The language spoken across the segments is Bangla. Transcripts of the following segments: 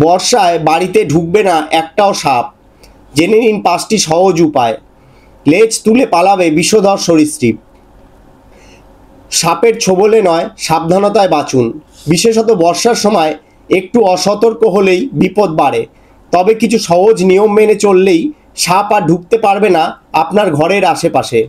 বর্ষায় বাড়িতে ঢুকবে না একটাও সাপ। জেনে নিন 5টি সহজ উপায়। লেজ তুলে পালাবে বিষধর সরীসৃপ। সাপের ছোবলে নয়, সাবধানতায় বাঁচুন। বিশেষত বর্ষার সময় একটু অসতর্ক হলেই বিপদ বাড়ে। তবে কিছু সহজ নিয়ম মেনে চললেই সাপ আর ঢুকতে পারবে না আপনার ঘরের আশেপাশে।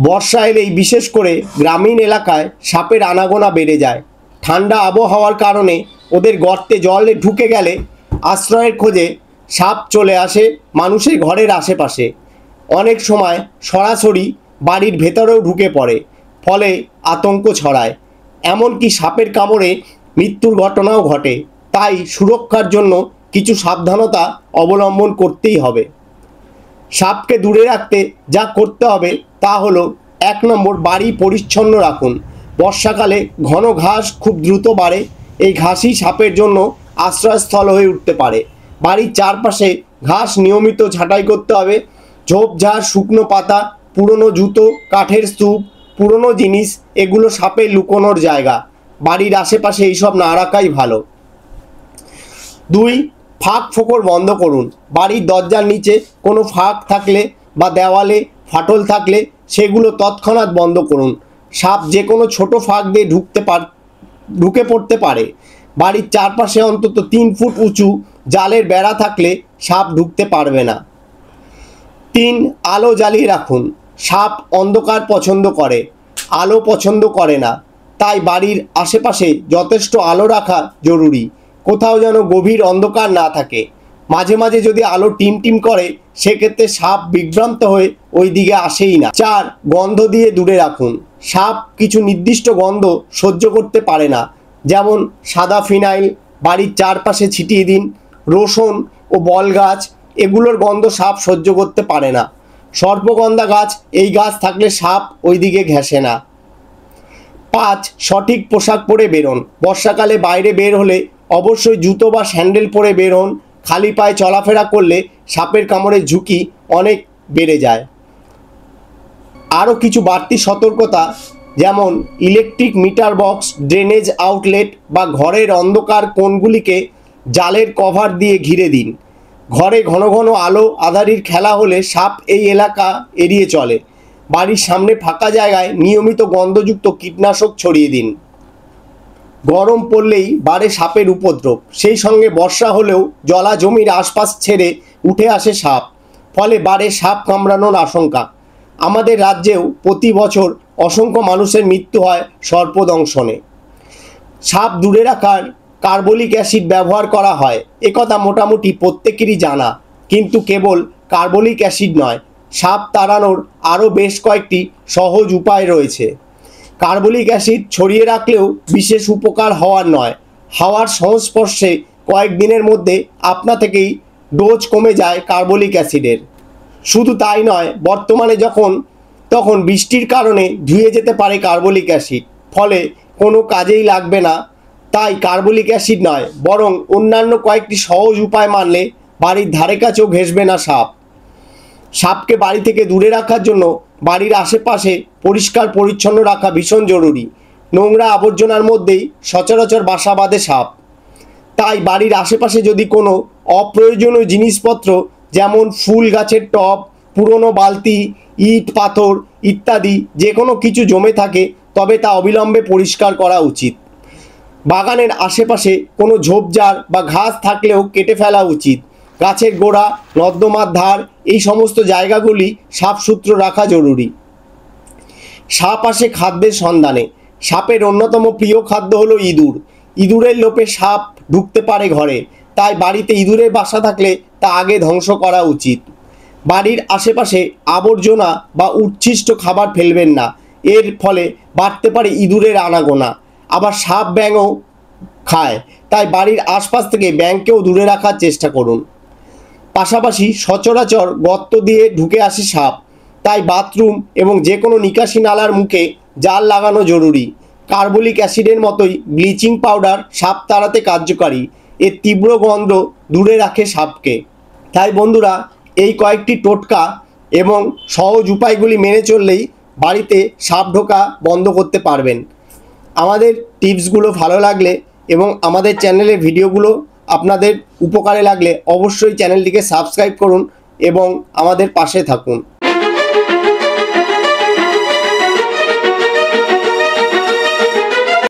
বর্ষা এলেই বিশেষ করে গ্রামীণ এলাকায় সাপের আনাগোনা বেড়ে যায়। ঠান্ডা আবহাওয়ার কারণে ওদের গর্তে জলে ঢুকে গেলে আশ্রয়ের খোঁজে সাপ চলে আসে মানুষের ঘরের আশেপাশে। অনেক সময় সরাসরি বাড়ির ভেতরেও ঢুকে পড়ে, ফলে আতঙ্ক ছড়ায়। এমনকি সাপের কামড়ে মৃত্যুর ঘটনাও ঘটে। তাই সুরক্ষার জন্য কিছু সাবধানতা অবলম্বন করতেই হবে। সাপকে দূরে রাখতে যা করতে হবে তা হলো, 1 নম্বর, বাড়ি পরিচ্ছন্ন রাখুন। বর্ষাকালে ঘন ঘাস খুব দ্রুত বাড়ে। এই ঘাসই সাপের জন্য আশ্রয়স্থল হয়ে উঠতে পারে। বাড়ির চারপাশে ঘাস নিয়মিত ছাঁটাই করতে হবে। ঝোপঝাড়, শুকনো পাতা, পুরনো জুতো, কাঠের স্তূপ, পুরনো জিনিস, এগুলো সাপের লুকোনোর জায়গা। বাড়ির আশেপাশে এইসব না রাখাই ভালো। 2, ফাঁক ফোকর বন্ধ করুন। বাড়ির দরজার নিচে কোনো ফাঁক থাকলে বা দেওয়ালে ফাটল থাকলে সেগুলো তৎক্ষণাৎ বন্ধ করুন। সাপ যে কোনো ছোট ফাঁক দিয়ে ঢুকে পড়তে পারে। বাড়ির চারপাশে অন্তত 3 ফুট উঁচু জালের বেড়া থাকলে সাপ ঢুকতে পারবে না। 3, আলো জ্বালিয়ে রাখুন। সাপ অন্ধকার পছন্দ করে, আলো পছন্দ করে না। তাই বাড়ির আশেপাশে যথেষ্ট আলো রাখা জরুরি। কোথাও যেন গভীর অন্ধকার না থাকে। মাঝে মাঝে যদি আলো টিম টিম করে, সেক্ষেত্রে সাপ বিভ্রান্ত হয়ে ওই দিকে আসেই না। 4, গন্ধ দিয়ে দূরে রাখুন। সাপ কিছু নির্দিষ্ট গন্ধ সহ্য করতে পারে না, যেমন সাদা ফিনাইল বাড়ির চারপাশে ছিটিয়ে দিন। রসুন ও বল গাছ, এগুলোর গন্ধ সাপ সহ্য করতে পারে না। সর্পগন্ধা গাছ, এই গাছ থাকলে সাপ ওই দিকে ঘেঁষে না। 5, সঠিক পোশাক পরে বেরোন। বর্ষাকালে বাইরে বের হলে অবশ্যই জুতো বা স্যান্ডেল পরে বেরোন। খালি পায়ে চলাফেরা করলে সাপের কামড়ের ঝুঁকি অনেক বেড়ে যায়। আরও কিছু বাড়তি সতর্কতা, যেমন electric meter box, drainage outlet বা ঘরের অন্ধকার কোণগুলিকে জালের কভার দিয়ে ঘিরে দিন। ঘরে ঘন ঘন আলো আঁধারির খেলা হলে সাপ এই এলাকা এড়িয়ে চলে। বাড়ির সামনে ফাঁকা জায়গায় নিয়মিত গন্ধযুক্ত কীটনাশক ছড়িয়ে দিন। গরম পড়লেই বাড়ে সাপের উপদ্রব। সেই সঙ্গে বর্ষা হলেও জলা জমির আশপাশ ছেড়ে উঠে আসে সাপ, ফলে বাড়ে সাপ কামড়ানোর আশঙ্কা। আমাদের রাজ্যেও প্রতি বছর অসংখ্য মানুষের মৃত্যু হয় সর্পদংশনে। সাপ দূরে রাখার কার্বলিক অ্যাসিড ব্যবহার করা হয়, একথা মোটামুটি প্রত্যেকেরই জানা। কিন্তু কেবল কার্বলিক অ্যাসিড নয়, সাপ তাড়ানোর আরও বেশ কয়েকটি সহজ উপায় রয়েছে। কার্বলিক অ্যাসিড ছড়িয়ে রাখলেও বিশেষ উপকার হওয়ার নয়। হাওয়ার সংস্পর্শে কয়েকদিনের মধ্যে আপনা থেকেই ডোজ কমে যায় কার্বলিক অ্যাসিডের। শুধু তাই নয়, বর্তমানে তখন বৃষ্টির কারণে ধুয়ে যেতে পারে কার্বলিক অ্যাসিড, ফলে কোনো কাজেই লাগবে না। তাই কার্বলিক অ্যাসিড নয়, বরং অন্যান্য কয়েকটি সহজ উপায় মানলে বাড়ির ধারে কাছেও ঘেঁষবে না সাপ। সাপকে বাড়ি থেকে দূরে রাখার জন্য বাড়ির আশেপাশে পরিষ্কার পরিচ্ছন্ন রাখা ভীষণ জরুরি। নোংরা আবর্জনার মধ্যেই সচরাচর বাসা বাঁধে সাপ। তাই বাড়ির আশেপাশে যদি কোনো অপ্রয়োজনীয় জিনিসপত্র, যেমন ফুল গাছের টব, পুরনো বালতি, ইট পাথর ইত্যাদি যে কোনো কিছু জমে থাকে, তবে তা অবিলম্বে পরিষ্কার করা উচিত। বাগানের আশেপাশে কোনো ঝোপঝাড় বা ঘাস থাকলেও কেটে ফেলা উচিত। গাছের গোড়া, নর্দমার ধার, এই সমস্ত জায়গাগুলি সাফসুতরো রাখা জরুরি। সাপ আসে খাদ্যের সন্ধানে। সাপের অন্যতম প্রিয় খাদ্য হলো ইঁদুর। ইঁদুরের লোপে সাপ ঢুকতে পারে ঘরে। তাই বাড়িতে ইঁদুরের বাসা থাকলে তা আগে ধ্বংস করা উচিত। বাড়ির আশেপাশে আবর্জনা বা উচ্ছিষ্ট খাবার ফেলবেন না, এর ফলে বাড়তে পারে ইঁদুরের আনাগোনা। আবার সাপ ব্যাঙও খায়, তাই বাড়ির আশপাশ থেকে ব্যাঙকেও দূরে রাখার চেষ্টা করুন। পাশাপাশি সচরাচর গর্ত দিয়ে ঢুকে আসে সাপ, তাই বাথরুম এবং যে কোনো নিকাশি নালার মুখে জাল লাগানো জরুরি। কার্বলিক অ্যাসিডের মতোই ব্লিচিং পাউডার সাপ তাড়াতে কার্যকারী। এর তীব্র গন্ধ দূরে রাখে সাপকে। তাই বন্ধুরা, এই কয়েকটি টোটকা এবং সহজ উপায়গুলি মেনে চললেই বাড়িতে সাপ ঢোকা বন্ধ করতে পারবেন। আমাদের টিপসগুলো ভালো লাগলে এবং আমাদের চ্যানেলের ভিডিওগুলো আপনাদের উপকারে লাগলে অবশ্যই চ্যানেলটিকে সাবস্ক্রাইব করুন এবং আমাদের পাশে থাকুন।